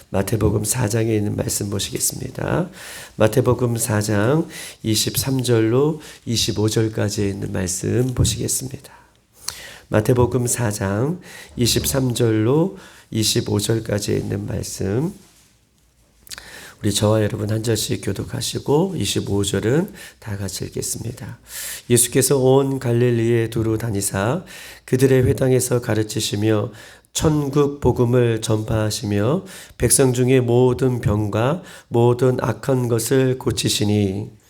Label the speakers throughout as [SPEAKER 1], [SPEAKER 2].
[SPEAKER 1] 마태복음 4장에 있는 말씀 보시겠습니다. 마태복음 4장 23절로 25절까지에 있는 말씀 보시겠습니다. 마태복음 4장 23절로 25절까지에 있는 말씀, 우리 저와 여러분 한 절씩 교독하시고 25절은 다 같이 읽겠습니다. 예수께서 온 갈릴리에 두루 다니사 그들의 회당에서 가르치시며 천국 복음을 전파하시며 백성 중에 모든 병과 모든 악한 것을 고치시니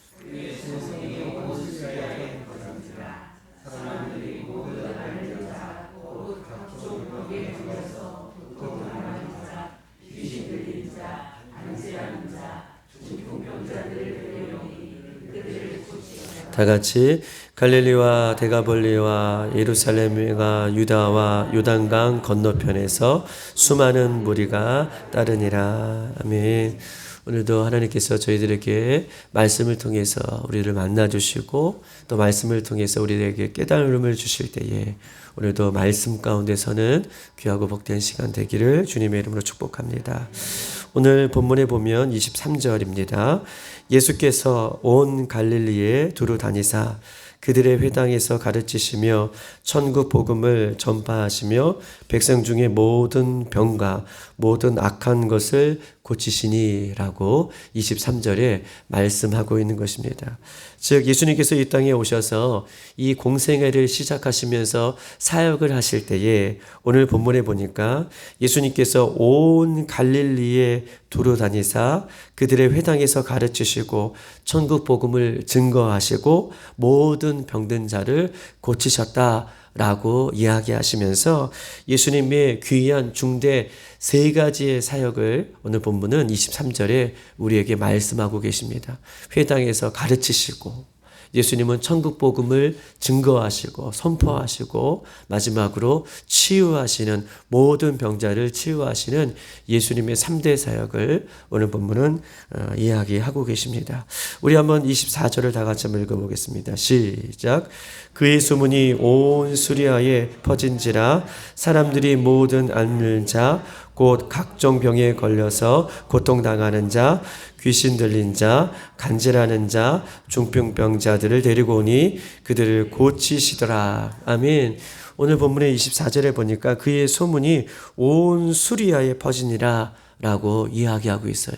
[SPEAKER 1] 다 같이 갈릴리와 데가볼리와 예루살렘과 유다와 요단강 건너편에서 수많은 무리가 따르니라. 아멘. 오늘도 하나님께서 저희들에게 말씀을 통해서 우리를 만나주시고 또 말씀을 통해서 우리에게 깨달음을 주실 때에 오늘도 말씀 가운데서는 귀하고 복된 시간 되기를 주님의 이름으로 축복합니다. 오늘 본문에 보면 23절입니다. 예수께서 온 갈릴리에 두루 다니사 그들의 회당에서 가르치시며 천국 복음을 전파하시며 백성 중에 모든 병과 모든 악한 것을 고치시니 라고 23절에 말씀하고 있는 것입니다. 즉 예수님께서 이 땅에 오셔서 이 공생애를 시작하시면서 사역을 하실 때에 오늘 본문에 보니까 예수님께서 온 갈릴리에 두루 다니사 그들의 회당에서 가르치시고 천국 복음을 증거하시고 모든 병든 자를 고치셨다라고 이야기하시면서 예수님의 귀한 중대 세 가지의 사역을 오늘 본문은 23절에 우리에게 말씀하고 계십니다. 회당에서 가르치시고 예수님은 천국 복음을 증거하시고 선포하시고 마지막으로 치유하시는 모든 병자를 치유하시는 예수님의 3대 사역을 오늘 본문은 이야기하고 계십니다. 우리 한번 24절을 다 같이 한번 읽어보겠습니다. 시작. 그의 소문이 온 수리아에 퍼진지라 사람들이 모든 앓는 자 곧 각종 병에 걸려서 고통당하는 자, 귀신 들린 자, 간질하는 자, 중풍병자들을 데리고 오니 그들을 고치시더라. 아멘. 오늘 본문의 24절에 보니까 그의 소문이 온 수리아에 퍼지니라 라고 이야기하고 있어요.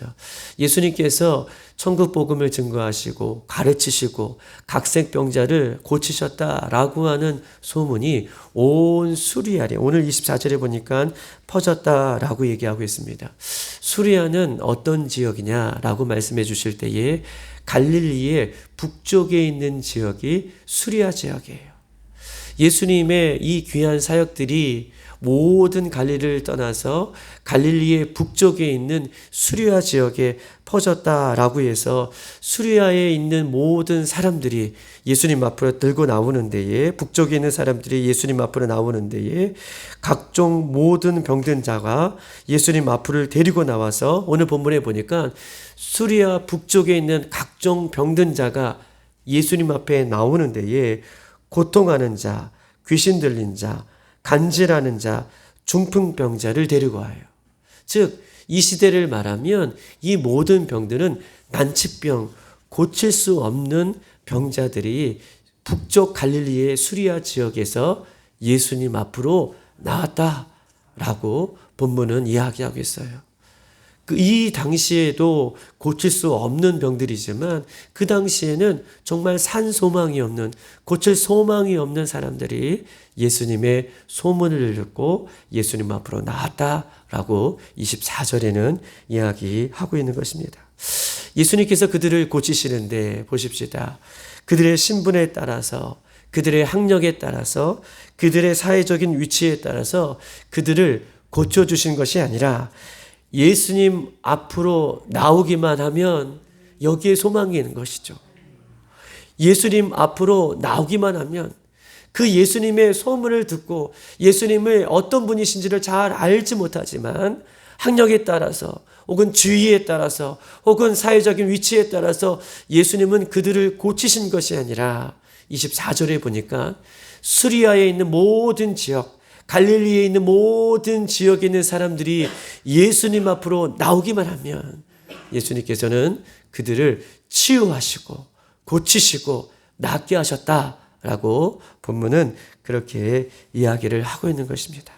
[SPEAKER 1] 예수님께서 천국 복음을 증거하시고 가르치시고 각색병자를 고치셨다라고 하는 소문이 온 수리아에 오늘 24절에 보니까 퍼졌다라고 얘기하고 있습니다. 수리아는 어떤 지역이냐라고 말씀해 주실 때에 갈릴리의 북쪽에 있는 지역이 수리아 지역이에요. 예수님의 이 귀한 사역들이 모든 갈릴리를 떠나서 갈릴리의 북쪽에 있는 수리아 지역에 퍼졌다라고 해서 수리아에 있는 모든 사람들이 예수님 앞으로 들고 나오는 데에 북쪽에 있는 사람들이 예수님 앞으로 나오는 데에 각종 모든 병든 자가 예수님 앞으로 데리고 나와서 오늘 본문에 보니까 수리아 북쪽에 있는 각종 병든 자가 예수님 앞에 나오는 데에 고통하는 자, 귀신 들린 자, 간질하는 자, 중풍병자를 데리고 와요. 즉, 이 시대를 말하면 이 모든 병들은 난치병, 고칠 수 없는 병자들이 북쪽 갈릴리의 수리아 지역에서 예수님 앞으로 나왔다라고 본문은 이야기하고 있어요. 이 당시에도 고칠 수 없는 병들이지만 그 당시에는 정말 산 소망이 없는, 고칠 소망이 없는 사람들이 예수님의 소문을 듣고 예수님 앞으로 나왔다라고 24절에는 이야기하고 있는 것입니다. 예수님께서 그들을 고치시는데 보십시다. 그들의 신분에 따라서, 그들의 학력에 따라서, 그들의 사회적인 위치에 따라서 그들을 고쳐주신 것이 아니라 예수님 앞으로 나오기만 하면 여기에 소망이 있는 것이죠. 예수님 앞으로 나오기만 하면 그 예수님의 소문을 듣고 예수님의 어떤 분이신지를 잘 알지 못하지만 학력에 따라서 혹은 주위에 따라서 혹은 사회적인 위치에 따라서 예수님은 그들을 고치신 것이 아니라 24절에 보니까 수리아에 있는 모든 지역 갈릴리에 있는 모든 지역에 있는 사람들이 예수님 앞으로 나오기만 하면 예수님께서는 그들을 치유하시고 고치시고 낫게 하셨다라고 본문은 그렇게 이야기를 하고 있는 것입니다.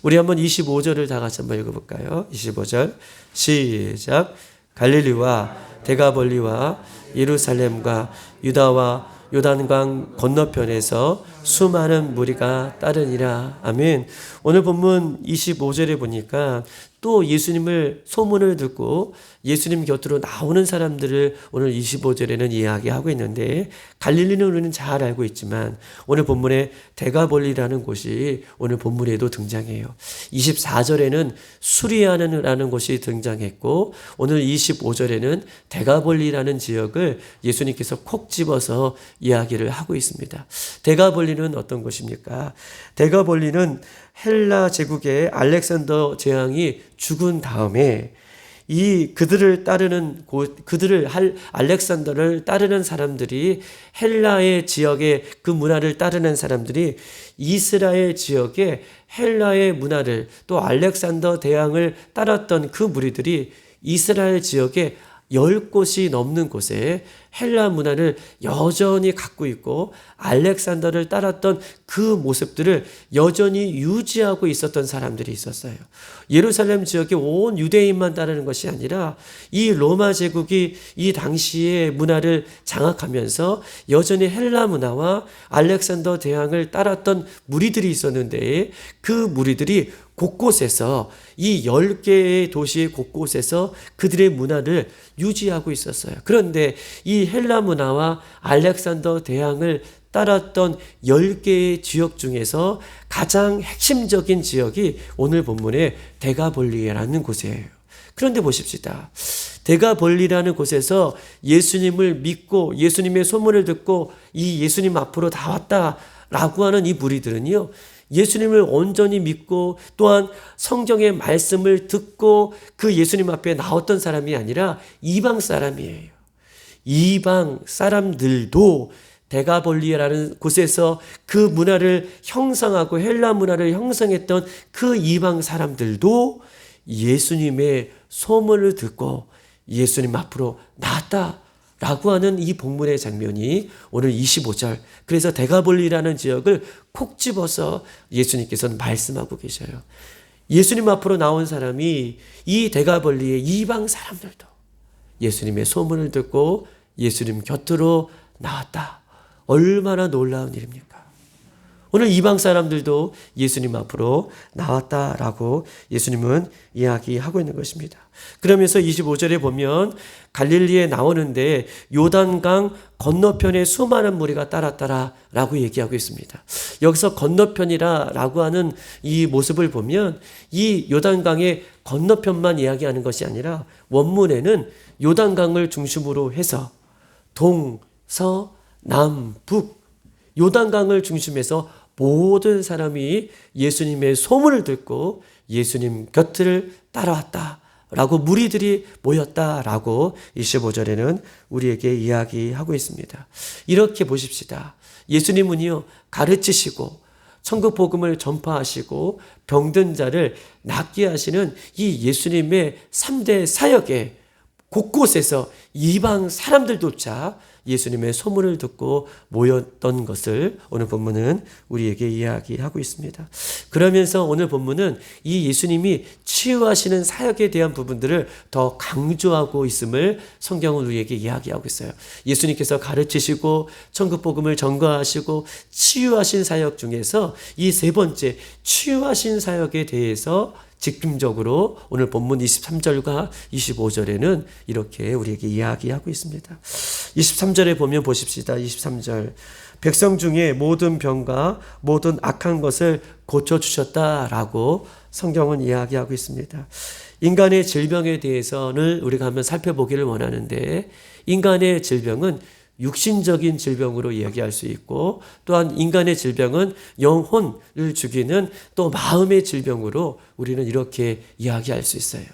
[SPEAKER 1] 우리 한번 25절을 다 같이 한번 읽어볼까요? 25절 시작. 갈릴리와 데가볼리와 예루살렘과 유다와 요단강 건너편에서 수많은 무리가 따르니라. 아멘. 오늘 본문 25절에 보니까 또 예수님을 소문을 듣고 예수님 곁으로 나오는 사람들을 오늘 25절에는 이야기하고 있는데, 갈릴리는 우리는 잘 알고 있지만 오늘 본문에 데가볼리라는 곳이 오늘 본문에도 등장해요. 24절에는 수리아라는 곳이 등장했고 오늘 25절에는 데가볼리라는 지역을 예수님께서 콕 집어서 이야기를 하고 있습니다. 데가볼리는 어떤 곳입니까? 데가볼리는 헬라 제국의 알렉산더 제왕이 죽은 다음에 알렉산더를 따르는 사람들이, 헬라의 지역의 그 문화를 따르는 사람들이 이스라엘 지역의 헬라의 문화를, 또 알렉산더 대왕을 따랐던 그 무리들이 이스라엘 지역의 10곳이 넘는 곳에 헬라 문화를 여전히 갖고 있고 알렉산더를 따랐던 그 모습들을 여전히 유지하고 있었던 사람들이 있었어요. 예루살렘 지역의 온 유대인만 따르는 것이 아니라 이 로마 제국이 이 당시의 문화를 장악하면서 여전히 헬라 문화와 알렉산더 대왕을 따랐던 무리들이 있었는데, 그 무리들이 곳곳에서 이 10개의 도시 곳곳에서 그들의 문화를 유지하고 있었어요. 그런데 이 헬라 문화와 알렉산더 대왕을 따랐던 10개의 지역 중에서 가장 핵심적인 지역이 오늘 본문의 데가볼리라는 곳이에요. 그런데 보십시다. 데가볼리라는 곳에서 예수님을 믿고 예수님의 소문을 듣고 이 예수님 앞으로 다 왔다라고 하는 이 무리들은요, 예수님을 온전히 믿고 또한 성경의 말씀을 듣고 그 예수님 앞에 나왔던 사람이 아니라 이방 사람이에요. 이방 사람들도 데가볼리라는 곳에서 그 문화를 형성하고 헬라 문화를 형성했던 그 이방 사람들도 예수님의 소문을 듣고 예수님 앞으로 나왔다 라고 하는 이 본문의 장면이 오늘 25절, 그래서 데가볼리라는 지역을 콕 집어서 예수님께서는 말씀하고 계셔요. 예수님 앞으로 나온 사람이 이 데가볼리의 이방 사람들도 예수님의 소문을 듣고 예수님 곁으로 나왔다. 얼마나 놀라운 일입니까? 오늘 이방 사람들도 예수님 앞으로 나왔다라고 예수님은 이야기하고 있는 것입니다. 그러면서 25절에 보면 갈릴리에 나오는데 요단강 건너편에 수많은 무리가 따랐다라고 얘기하고 있습니다. 여기서 건너편이라고 하는 이 모습을 보면 이 요단강의 건너편만 이야기하는 것이 아니라 원문에는 요단강을 중심으로 해서 동, 서, 남, 북, 요단강을 중심해서 모든 사람이 예수님의 소문을 듣고 예수님 곁을 따라왔다라고 무리들이 모였다라고 25절에는 우리에게 이야기하고 있습니다. 이렇게 보십시다. 예수님은요, 가르치시고 천국 복음을 전파하시고 병든 자를 낫게 하시는 이 예수님의 3대 사역에 곳곳에서 이방 사람들조차 예수님의 소문을 듣고 모였던 것을 오늘 본문은 우리에게 이야기하고 있습니다. 그러면서 오늘 본문은 이 예수님이 치유하시는 사역에 대한 부분들을 더 강조하고 있음을 성경은 우리에게 이야기하고 있어요. 예수님께서 가르치시고 천국 복음을 전가하시고 치유하신 사역 중에서 이 세 번째 치유하신 사역에 대해서 집중적으로 오늘 본문 23절과 25절에는 이렇게 우리에게 이야기하고 있습니다. 23절에 보면 보십시다. 23절. 백성 중에 모든 병과 모든 악한 것을 고쳐주셨다라고 성경은 이야기하고 있습니다. 인간의 질병에 대해서는 우리가 한번 살펴보기를 원하는데, 인간의 질병은 육신적인 질병으로 이야기할 수 있고, 또한 인간의 질병은 영혼을 죽이는 또 마음의 질병으로 우리는 이렇게 이야기할 수 있어요.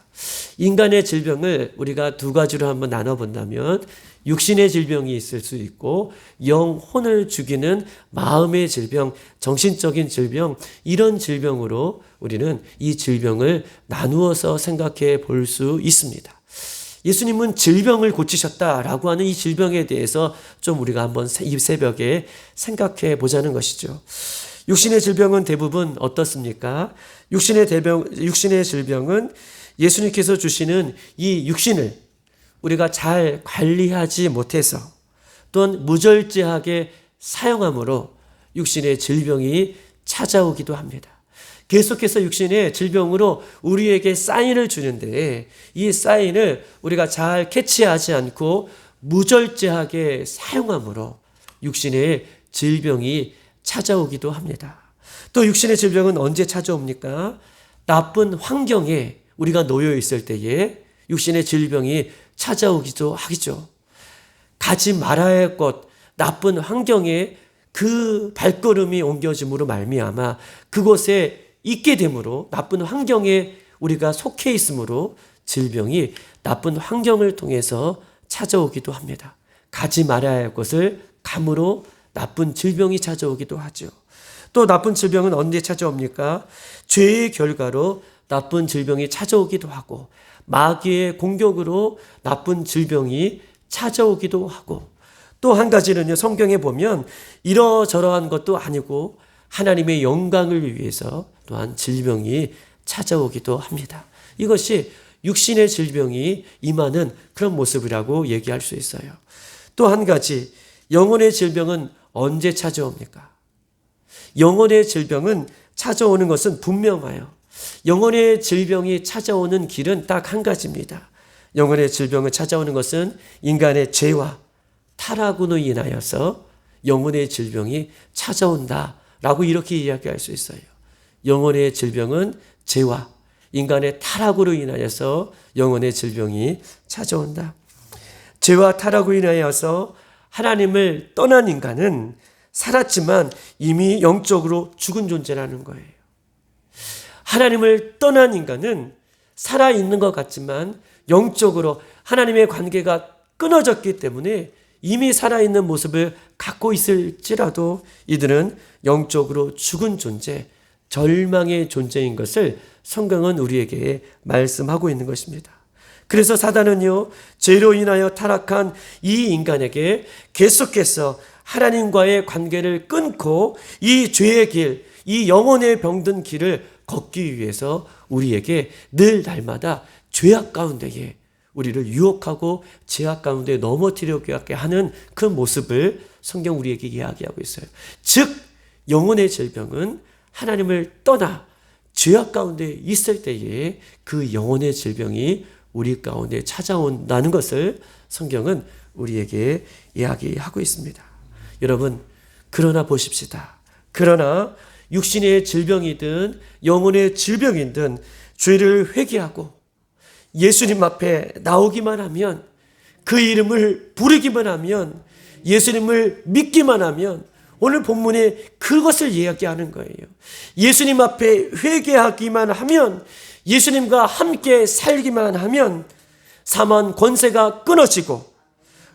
[SPEAKER 1] 인간의 질병을 우리가 두 가지로 한번 나눠본다면 육신의 질병이 있을 수 있고 영혼을 죽이는 마음의 질병, 정신적인 질병, 이런 질병으로 우리는 이 질병을 나누어서 생각해 볼 수 있습니다. 예수님은 질병을 고치셨다라고 하는 이 질병에 대해서 좀 우리가 한번 이 새벽에 생각해 보자는 것이죠. 육신의 질병은 대부분 어떻습니까? 육신의 질병은 예수님께서 주시는 이 육신을 우리가 잘 관리하지 못해서 또는 무절제하게 사용함으로 육신의 질병이 찾아오기도 합니다. 계속해서 육신의 질병으로 우리에게 사인을 주는데 이 사인을 우리가 잘 캐치하지 않고 무절제하게 사용함으로 육신의 질병이 찾아오기도 합니다. 또 육신의 질병은 언제 찾아옵니까? 나쁜 환경에 우리가 놓여 있을 때에 육신의 질병이 찾아오기도 하겠죠. 가지 말아야 할 것, 나쁜 환경에 그 발걸음이 옮겨짐으로 말미암아 그곳에 있게 되므로 나쁜 환경에 우리가 속해 있으므로 질병이 나쁜 환경을 통해서 찾아오기도 합니다. 가지 말아야 할 것을 감으로 나쁜 질병이 찾아오기도 하죠. 또 나쁜 질병은 언제 찾아옵니까? 죄의 결과로 나쁜 질병이 찾아오기도 하고 마귀의 공격으로 나쁜 질병이 찾아오기도 하고 또 한 가지는요, 성경에 보면 이러저러한 것도 아니고 하나님의 영광을 위해서 또한 질병이 찾아오기도 합니다. 이것이 육신의 질병이 임하는 그런 모습이라고 얘기할 수 있어요. 또 한 가지, 영혼의 질병은 언제 찾아옵니까? 영혼의 질병은 찾아오는 것은 분명해요. 영혼의 질병이 찾아오는 길은 딱 한 가지입니다. 영혼의 질병을 찾아오는 것은 인간의 죄와 타락으로 인하여서 영혼의 질병이 찾아온다라고 이렇게 이야기할 수 있어요. 영혼의 질병은 죄와 인간의 타락으로 인하여서 영혼의 질병이 찾아온다. 죄와 타락으로 인하여서 하나님을 떠난 인간은 살았지만 이미 영적으로 죽은 존재라는 거예요. 하나님을 떠난 인간은 살아있는 것 같지만 영적으로 하나님의 관계가 끊어졌기 때문에 이미 살아있는 모습을 갖고 있을지라도 이들은 영적으로 죽은 존재, 절망의 존재인 것을 성경은 우리에게 말씀하고 있는 것입니다. 그래서 사단은요, 죄로 인하여 타락한 이 인간에게 계속해서 하나님과의 관계를 끊고 이 죄의 길, 이 영혼의 병든 길을 걷기 위해서 우리에게 늘 날마다 죄악 가운데에 우리를 유혹하고 죄악 가운데 넘어뜨리게 하는 그 모습을 성경 우리에게 이야기하고 있어요. 즉 영혼의 질병은 하나님을 떠나 죄악 가운데 있을 때에 그 영혼의 질병이 우리 가운데 찾아온다는 것을 성경은 우리에게 이야기하고 있습니다. 여러분, 그러나 보십시다. 그러나 육신의 질병이든 영혼의 질병이든 죄를 회개하고 예수님 앞에 나오기만 하면, 그 이름을 부르기만 하면, 예수님을 믿기만 하면 오늘 본문에 그것을 이야기하는 거예요. 예수님 앞에 회개하기만 하면, 예수님과 함께 살기만 하면 사망 권세가 끊어지고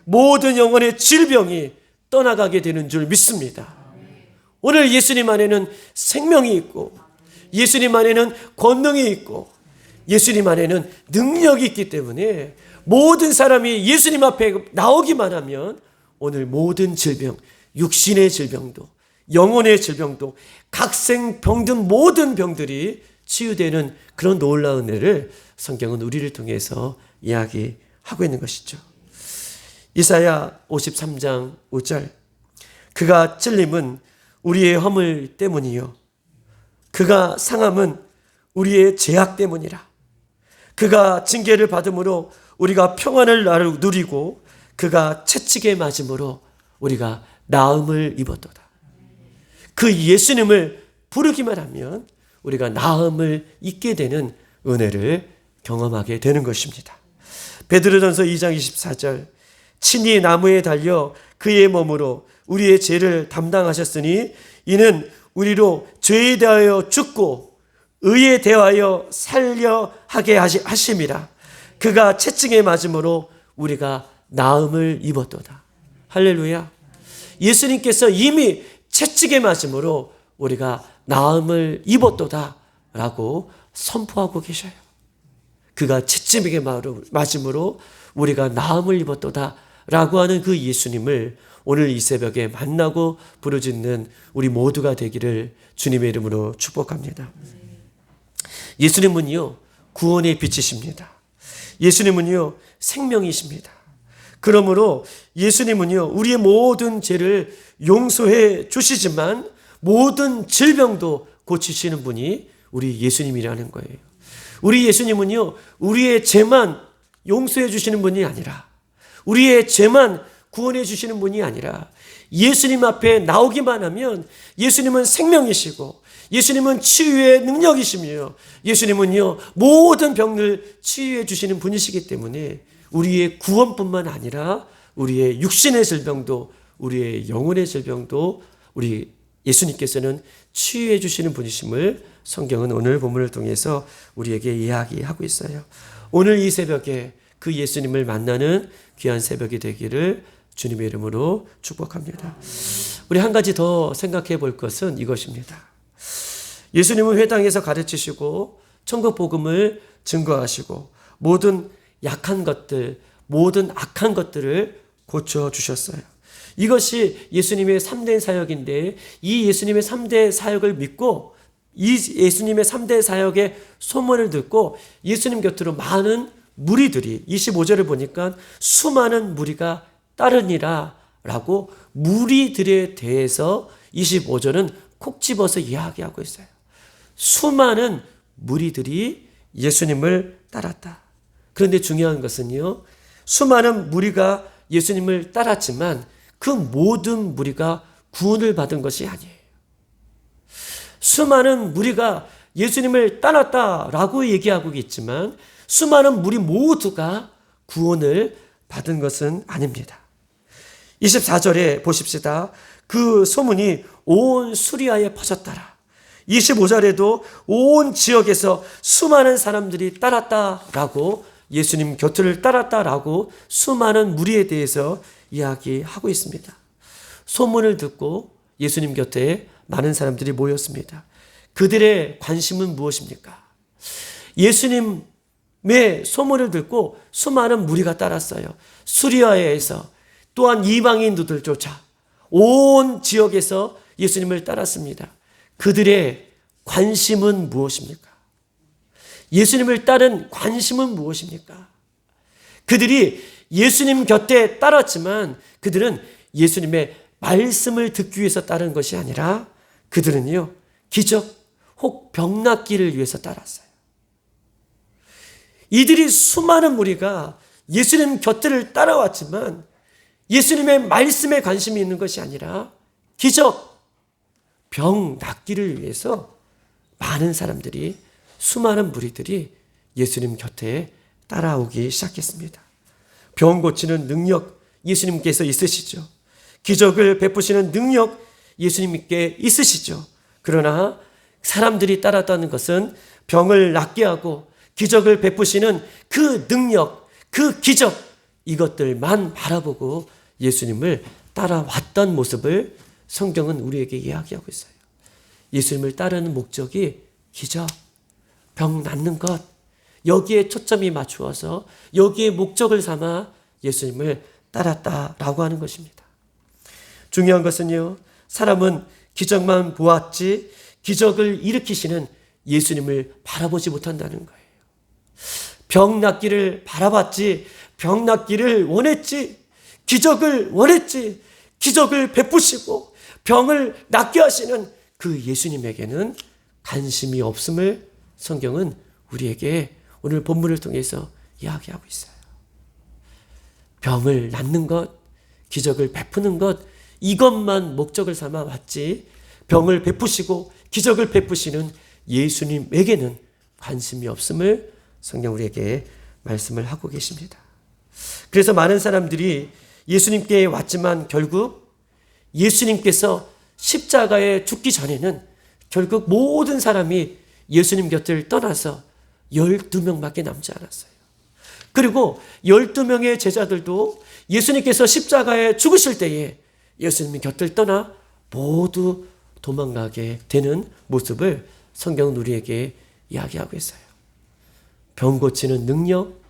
[SPEAKER 1] 모든 영혼의 질병이 떠나가게 되는 줄 믿습니다. 오늘 예수님 안에는 생명이 있고 예수님 안에는 권능이 있고 예수님 안에는 능력이 있기 때문에 모든 사람이 예수님 앞에 나오기만 하면 오늘 모든 질병, 육신의 질병도 영혼의 질병도 각생 병든 모든 병들이 치유되는 그런 놀라운 은혜를 성경은 우리를 통해서 이야기하고 있는 것이죠. 이사야 53장 5절, 그가 찔림은 우리의 허물 때문이요 그가 상함은 우리의 죄악 때문이라. 그가 징계를 받음으로 우리가 평안을 누리고 그가 채찍에 맞음으로 우리가 나음을 입었도다. 그 예수님을 부르기만 하면 우리가 나음을 입게 되는 은혜를 경험하게 되는 것입니다. 베드로전서 2장 24절, 친히 나무에 달려 그의 몸으로 우리의 죄를 담당하셨으니 이는 우리로 죄에 대하여 죽고 의에 대하여 살려 하게 하심이라. 그가 채찍에 맞음으로 우리가 나음을 입었도다. 할렐루야. 예수님께서 이미 채찍에 맞음으로 우리가 나음을 입었도다 라고 선포하고 계셔요. 그가 채찍에 맞음으로 우리가 나음을 입었도다 라고 하는 그 예수님을 오늘 이 새벽에 만나고 부르짖는 우리 모두가 되기를 주님의 이름으로 축복합니다. 예수님은요, 구원의 빛이십니다. 예수님은요, 생명이십니다. 그러므로 예수님은요, 우리의 모든 죄를 용서해 주시지만 모든 질병도 고치시는 분이 우리 예수님이라는 거예요. 우리 예수님은요, 우리의 죄만 용서해 주시는 분이 아니라, 우리의 죄만 구원해 주시는 분이 아니라, 예수님 앞에 나오기만 하면 예수님은 생명이시고, 예수님은 치유의 능력이시며, 예수님은요, 모든 병을 치유해 주시는 분이시기 때문에 우리의 구원뿐만 아니라 우리의 육신의 질병도, 우리의 영혼의 질병도 우리 예수님께서는 치유해 주시는 분이심을 성경은 오늘 본문을 통해서 우리에게 이야기하고 있어요. 오늘 이 새벽에 그 예수님을 만나는 귀한 새벽이 되기를 주님의 이름으로 축복합니다. 우리 한 가지 더 생각해 볼 것은 이것입니다. 예수님은 회당에서 가르치시고 천국 복음을 증거하시고 모든 약한 것들, 모든 악한 것들을 고쳐주셨어요. 이것이 예수님의 3대 사역인데, 이 예수님의 3대 사역을 믿고 이 예수님의 3대 사역의 소문을 듣고 예수님 곁으로 많은 무리들이, 25절을 보니까 수많은 무리가 따르니라 라고 무리들에 대해서 25절은 콕 집어서 이야기하고 있어요. 수많은 무리들이 예수님을 따랐다. 그런데 중요한 것은요, 수많은 무리가 예수님을 따랐지만 그 모든 무리가 구원을 받은 것이 아니에요. 수많은 무리가 예수님을 따랐다라고 얘기하고 있지만 수많은 무리 모두가 구원을 받은 것은 아닙니다. 24절에 보십시다. 그 소문이 온 수리아에 퍼졌더라. 25절에도 온 지역에서 수많은 사람들이 따랐다라고, 예수님 곁을 따랐다라고 수많은 무리에 대해서 이야기하고 있습니다. 소문을 듣고 예수님 곁에 많은 사람들이 모였습니다. 그들의 관심은 무엇입니까? 예수님의 소문을 듣고 수많은 무리가 따랐어요. 수리아에서, 또한 이방인들조차 온 지역에서 예수님을 따랐습니다. 그들의 관심은 무엇입니까? 예수님을 따른 관심은 무엇입니까? 그들이 예수님 곁에 따랐지만 그들은 예수님의 말씀을 듣기 위해서 따른 것이 아니라 그들은요, 기적 혹 병낫기를 위해서 따랐어요. 이들이 수많은 무리가 예수님 곁을 따라왔지만 예수님의 말씀에 관심이 있는 것이 아니라 기적, 병 낫기를 위해서 많은 사람들이, 수많은 무리들이 예수님 곁에 따라오기 시작했습니다. 병 고치는 능력 예수님께서 있으시죠. 기적을 베푸시는 능력 예수님께 있으시죠. 그러나 사람들이 따랐다는 것은 병을 낫게 하고 기적을 베푸시는 그 능력, 그 기적, 이것들만 바라보고 예수님을 따라왔던 모습을 성경은 우리에게 이야기하고 있어요. 예수님을 따르는 목적이 기적, 병 낫는 것, 여기에 초점이 맞추어서 여기에 목적을 삼아 예수님을 따랐다라고 하는 것입니다. 중요한 것은요, 사람은 기적만 보았지 기적을 일으키시는 예수님을 바라보지 못한다는 거예요. 병 낫기를 바라봤지, 병 낫기를 원했지, 기적을 원했지, 기적을 베푸시고 병을 낫게 하시는 그 예수님에게는 관심이 없음을 성경은 우리에게 오늘 본문을 통해서 이야기하고 있어요. 병을 낫는 것, 기적을 베푸는 것, 이것만 목적을 삼아 왔지 병을 베푸시고 기적을 베푸시는 예수님에게는 관심이 없음을 성경 우리에게 말씀을 하고 계십니다. 그래서 많은 사람들이 예수님께 왔지만 결국 예수님께서 십자가에 죽기 전에는 결국 모든 사람이 예수님 곁을 떠나서 12명밖에 남지 않았어요. 그리고 12명의 제자들도 예수님께서 십자가에 죽으실 때에 예수님의 곁을 떠나 모두 도망가게 되는 모습을 성경은 우리에게 이야기하고 있어요. 병 고치는 능력,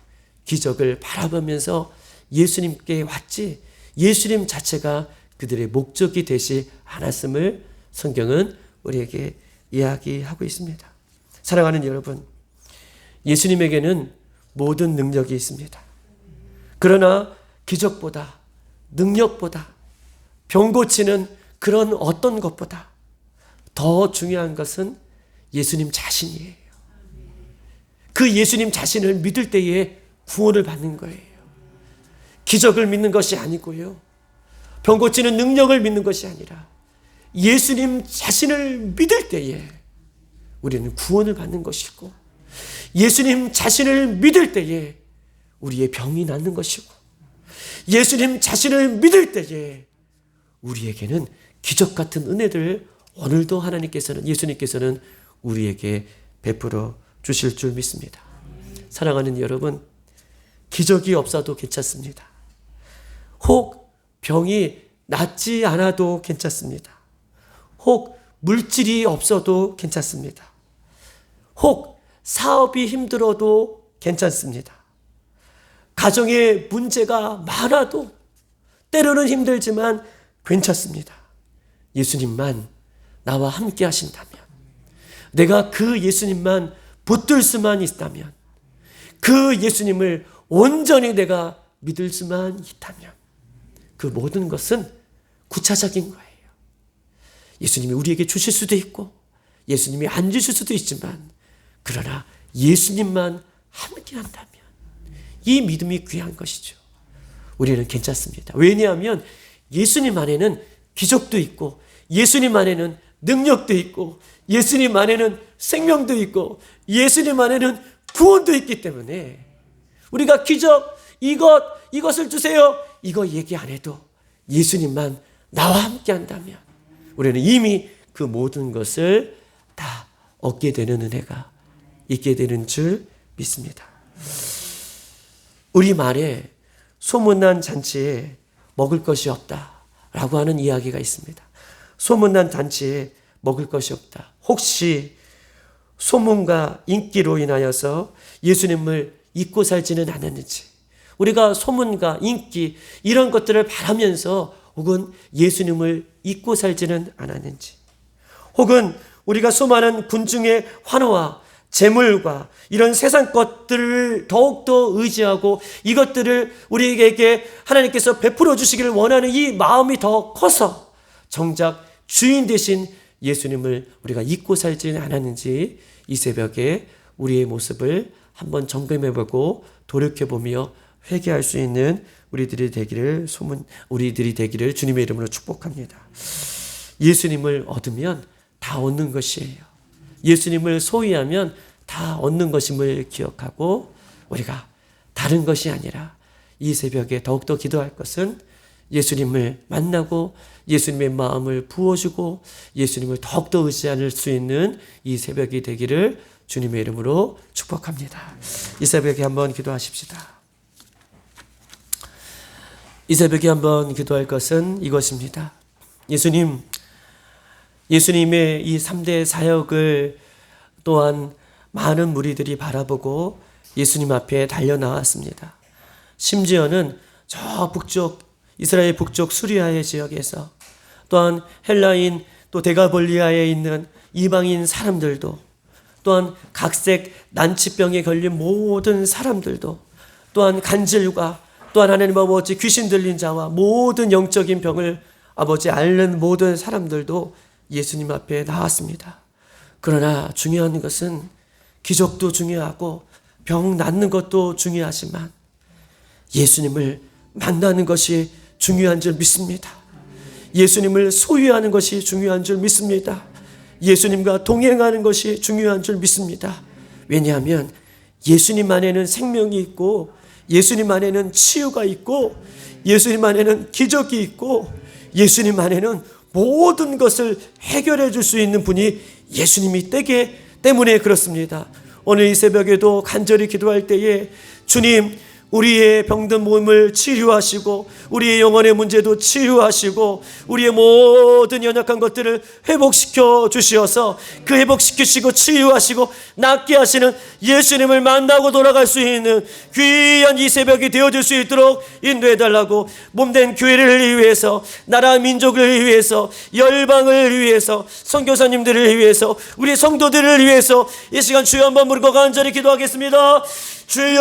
[SPEAKER 1] 기적을 바라보면서 예수님께 왔지 예수님 자체가 그들의 목적이 되지 않았음을 성경은 우리에게 이야기하고 있습니다. 사랑하는 여러분, 예수님에게는 모든 능력이 있습니다. 그러나 기적보다, 능력보다, 병 고치는 그런 어떤 것보다 더 중요한 것은 예수님 자신이에요. 그 예수님 자신을 믿을 때에 구원을 받는 거예요. 기적을 믿는 것이 아니고요. 병 고치는 능력을 믿는 것이 아니라 예수님 자신을 믿을 때에 우리는 구원을 받는 것이고, 예수님 자신을 믿을 때에 우리의 병이 낫는 것이고, 예수님 자신을 믿을 때에 우리에게는 기적 같은 은혜들을 오늘도 하나님께서는, 예수님께서는 우리에게 베풀어 주실 줄 믿습니다. 사랑하는 여러분, 기적이 없어도 괜찮습니다. 혹 병이 낫지 않아도 괜찮습니다. 혹 물질이 없어도 괜찮습니다. 혹 사업이 힘들어도 괜찮습니다. 가정에 문제가 많아도 때로는 힘들지만 괜찮습니다. 예수님만 나와 함께 하신다면, 내가 그 예수님만 붙들 수만 있다면, 그 예수님을 온전히 내가 믿을 수만 있다면 그 모든 것은 구차적인 거예요. 예수님이 우리에게 주실 수도 있고 예수님이 안 주실 수도 있지만, 그러나 예수님만 함께 한다면 이 믿음이 귀한 것이죠. 우리는 괜찮습니다. 왜냐하면 예수님 안에는 기적도 있고, 예수님 안에는 능력도 있고, 예수님 안에는 생명도 있고, 예수님 안에는 구원도 있기 때문에 우리가 기적, 이것을 주세요, 이거 얘기 안 해도 예수님만 나와 함께 한다면 우리는 이미 그 모든 것을 다 얻게 되는 은혜가 있게 되는 줄 믿습니다. 우리 말에 소문난 잔치에 먹을 것이 없다라고 하는 이야기가 있습니다. 소문난 잔치에 먹을 것이 없다. 혹시 소문과 인기로 인하여서 예수님을 잊고 살지는 않았는지, 우리가 소문과 인기 이런 것들을 바라면서 혹은 예수님을 잊고 살지는 않았는지, 혹은 우리가 수많은 군중의 환호와 재물과 이런 세상 것들을 더욱더 의지하고 이것들을 우리에게 하나님께서 베풀어 주시기를 원하는 이 마음이 더 커서 정작 주인 되신 예수님을 우리가 잊고 살지는 않았는지, 이 새벽에 우리의 모습을 한번 점검해보고 돌이켜보며 회개할 수 있는 우리들이 되기를 주님의 이름으로 축복합니다. 예수님을 얻으면 다 얻는 것이에요. 예수님을 소유하면 다 얻는 것임을 기억하고, 우리가 다른 것이 아니라 이 새벽에 더욱더 기도할 것은 예수님을 만나고 예수님의 마음을 부어주고 예수님을 더욱더 의지할 수 있는 이 새벽이 되기를 주님의 이름으로 축복합니다. 이 새벽에 한번 기도하십시다. 이 새벽에 한번 기도할 것은 이것입니다. 예수님의 이 3대 사역을 또한 많은 무리들이 바라보고 예수님 앞에 달려나왔습니다. 심지어는 저 북쪽, 이스라엘 북쪽 수리아의 지역에서, 또한 헬라인 또 데가볼리아에 있는 이방인 사람들도, 또한 각색 난치병에 걸린 모든 사람들도, 또한 간질과 또한 하나님 아버지 귀신 들린 자와 모든 영적인 병을 아버지 앓는 모든 사람들도 예수님 앞에 나왔습니다. 그러나 중요한 것은 기적도 중요하고 병 낫는 것도 중요하지만 예수님을 만나는 것이 중요한 줄 믿습니다. 예수님을 소유하는 것이 중요한 줄 믿습니다. 예수님과 동행하는 것이 중요한 줄 믿습니다. 왜냐하면 예수님 안에는 생명이 있고, 예수님 안에는 치유가 있고, 예수님 안에는 기적이 있고, 예수님 안에는 모든 것을 해결해 줄 수 있는 분이 예수님이 때문에 그렇습니다. 오늘 이 새벽에도 간절히 기도할 때에 주님, 우리의 병든 몸을 치유하시고 우리의 영혼의 문제도 치유하시고 우리의 모든 연약한 것들을 회복시켜 주시어서 그 회복시키시고 치유하시고 낫게 하시는 예수님을 만나고 돌아갈 수 있는 귀한 이 새벽이 되어줄 수 있도록 인도해달라고, 몸된 교회를 위해서, 나라 민족을 위해서, 열방을 위해서, 선교사님들을 위해서, 우리 성도들을 위해서 이 시간 주여 한번 부르고 간절히 기도하겠습니다. 주여.